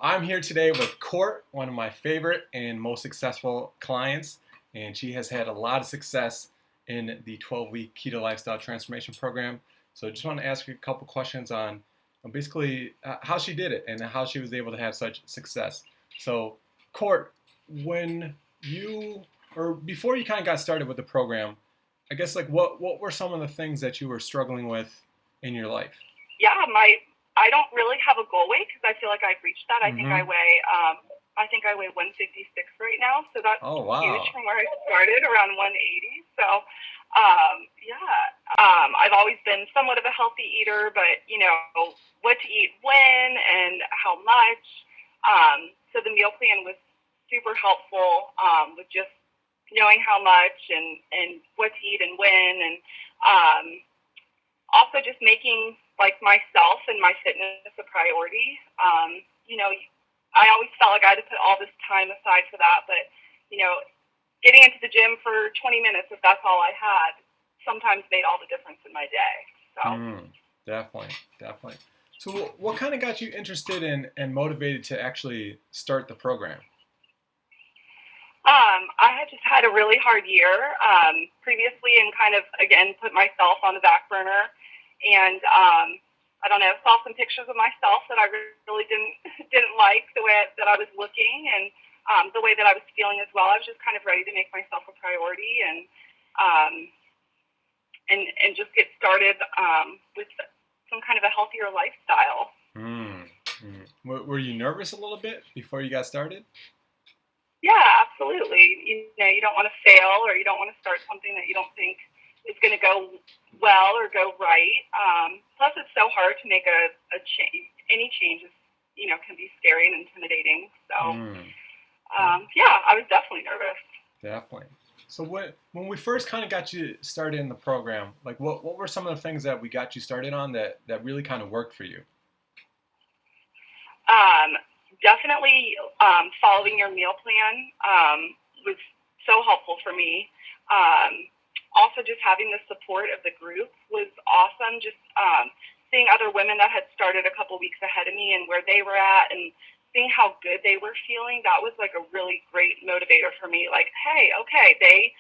I'm here today with Court, one of my favorite and most successful clients, and she has had a lot of success in the 12-week Keto Lifestyle Transformation Program. So I just want to ask you a couple questions on basically how she did it and how she was able to have such success. So, Court, when you or before you kind of got started with the program, I guess like what were some of the things that you were struggling with in your life? Yeah, I don't really have a goal weight because I feel like I've reached that. Mm-hmm. I think I weigh 156 right now, so that's Oh, huge wow. from where I started around 180. So, yeah, I've always been somewhat of a healthy eater, but what to eat when and how much. So the meal plan was super helpful with just knowing how much and what to eat and when and um, also just making like myself and my fitness a priority. I always felt like I had to put all this time aside for that, but you know, getting into the gym for 20 minutes, if that's all I had, sometimes made all the difference in my day. So, Definitely, definitely. So, what kind of got you interested in and motivated to actually start the program? I had just had a really hard year previously, and kind of again put myself on the back burner, and I don't know, saw some pictures of myself that I really didn't like the way that I was looking and the way that I was feeling as well. I was just kind of ready to make myself a priority um, and just get started with some kind of a healthier lifestyle. Mm, were you nervous a little bit before you got started? Yeah, absolutely. You don't want to fail, or you don't want to start something that you don't think is going to go well or go right. Plus, it's so hard to make a change. Any changes, can be scary and intimidating. So, Mm, mm, yeah, I was definitely nervous. definitely. So, when we first kind of got you started in the program, like what were some of the things that we got you started on that really kind of worked for you? Um, Definitely following your meal plan was so helpful for me. Also, just having the support of the group was awesome. Just seeing other women that had started a couple weeks ahead of me and where they were at, and seeing how good they were feeling, that was like a really great motivator for me. Like, hey, okay, they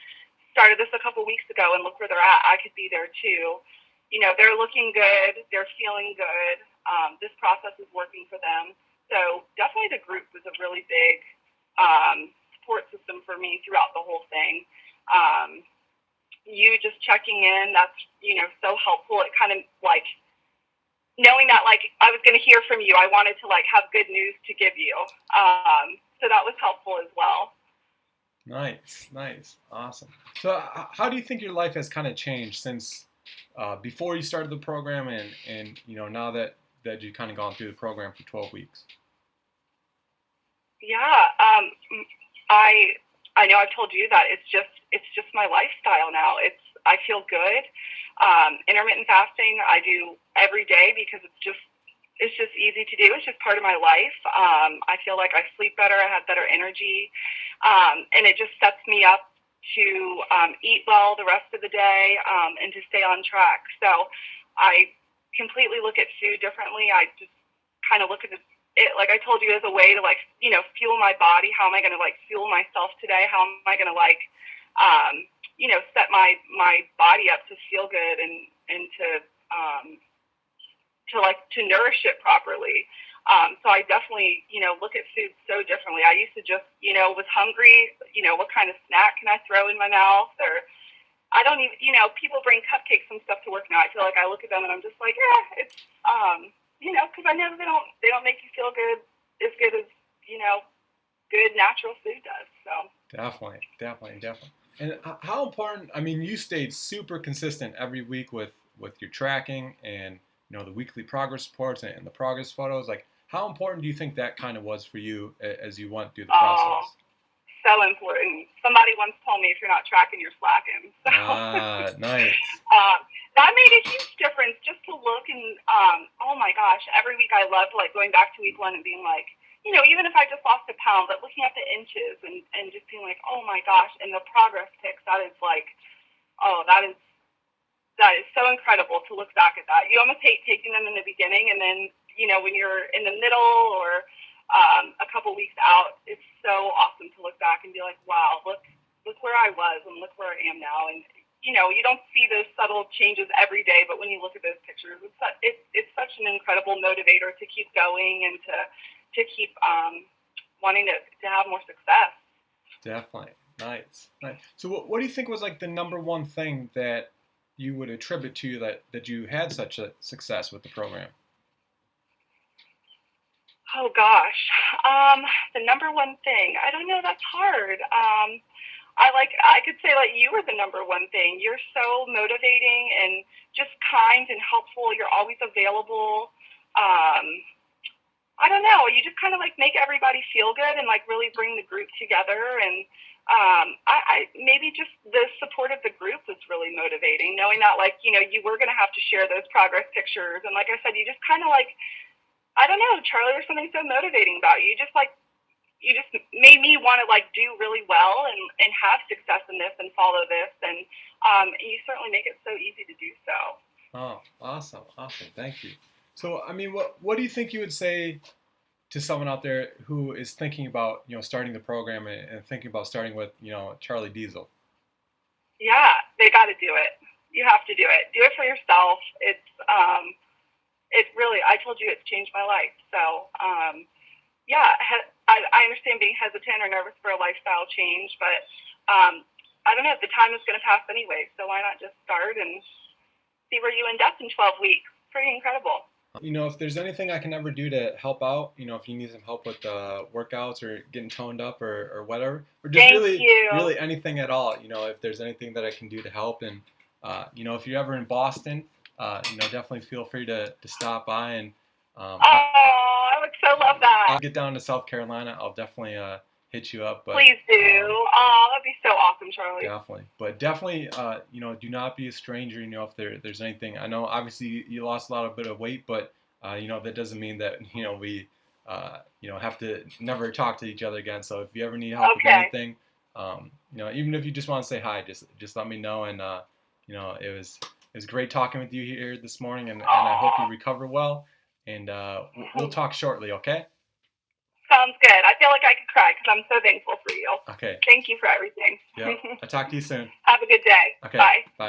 started this a couple weeks ago, and look where they're at. I could be there too. They're looking good, they're feeling good. This process is working for them. So definitely the group was a really big support system for me throughout the whole thing. Um, you just checking in, that's, so helpful. It kind of like knowing that like I was going to hear from you, I wanted to like have good news to give you. So that was helpful as well. Nice, nice, awesome. So, how do you think your life has kind of changed since before you started the program and now that you've kind of gone through the program for 12 weeks? Yeah, I know I've told you that it's just my lifestyle now. I feel good. Intermittent fasting I do every day because it's just easy to do. It's just part of my life. I feel like I sleep better. I have better energy, and it just sets me up to eat well the rest of the day and to stay on track. So I completely look at food differently. I just kind of look at it like I told you as a way to like fuel my body. How am I going to like fuel myself today? How am I going to like set my body up to feel good and um, to nourish it properly. So I definitely look at food so differently. I used to just was hungry. What kind of snack can I throw in my mouth? Or I don't even people bring cupcakes and stuff to work now. I feel like I look at them and I'm just like, it's because I know they don't make you feel good as good natural food does. So. Definitely, definitely, definitely. And how important? I mean, you stayed super consistent every week with your tracking and the weekly progress reports and the progress photos. Like, how important do you think that kind of was for you as you went through the Oh, process? so important. Somebody once told me if you're not tracking, you're slacking. So Ah, nice. that made a huge difference just to look and oh my gosh, every week I loved like going back to week one and being like, even if I just lost a pound, but looking at the inches and just being like, oh my gosh, and the progress pics, that is like, oh, that is so incredible to look back at that. You almost hate taking them in the beginning, and then when you're in the middle or couple weeks out, it's so awesome to look back and be like, wow, look where I was and look where I am now. And you don't see those subtle changes every day, but when you look at those pictures, it's such an incredible motivator to keep going and to keep wanting to have more success. Definitely. Nice. Nice. So what do you think was like the number one thing that you would attribute to that you had such a success with the program? Oh gosh, the number one thing. I don't know. That's hard. I could say like you were the number one thing. You're so motivating and just kind and helpful. You're always available. I don't know. You just kind of like make everybody feel good and like really bring the group together. And I maybe just the support of the group was really motivating, knowing that like you were going to have to share those progress pictures. And like I said, you just kind of like, I don't know, Charlie, there's something so motivating about you. You just made me want to like do really well and have success in this and follow this. And you certainly make it so easy to do so. Oh, awesome. Awesome. Thank you. So, I mean, what do you think you would say to someone out there who is thinking about, starting the program and thinking about starting with, Charlie Diesel? Yeah, they got to do it. You have to do it. Do it for yourself. It really, I told you, it's changed my life. So, yeah, I understand being hesitant or nervous for a lifestyle change, but I don't know, the time is going to pass anyway, so why not just start and see where you end up in 12 weeks? Pretty incredible. If there's anything I can ever do to help out, if you need some help with workouts or getting toned up or whatever, or just really anything at all, if there's anything that I can do to help. And, if you're ever in Boston, definitely feel free to stop by. And I would so love that. I'll get down to South Carolina. I'll definitely hit you up. But, please do. That'd be so awesome, Charlie. Definitely. But definitely, do not be a stranger, if there's anything. I know, obviously, you lost a lot of bit of weight, but, that doesn't mean that, we, have to never talk to each other again. So if you ever need help with anything, even if you just want to say hi, just let me know. And, it was great talking with you here this morning, and I hope you recover well. And we'll talk shortly, okay? Sounds good. I feel like I could cry because I'm so thankful for you. Okay. Thank you for everything. Yeah. I'll talk to you soon. Have a good day. Okay. Bye. Bye.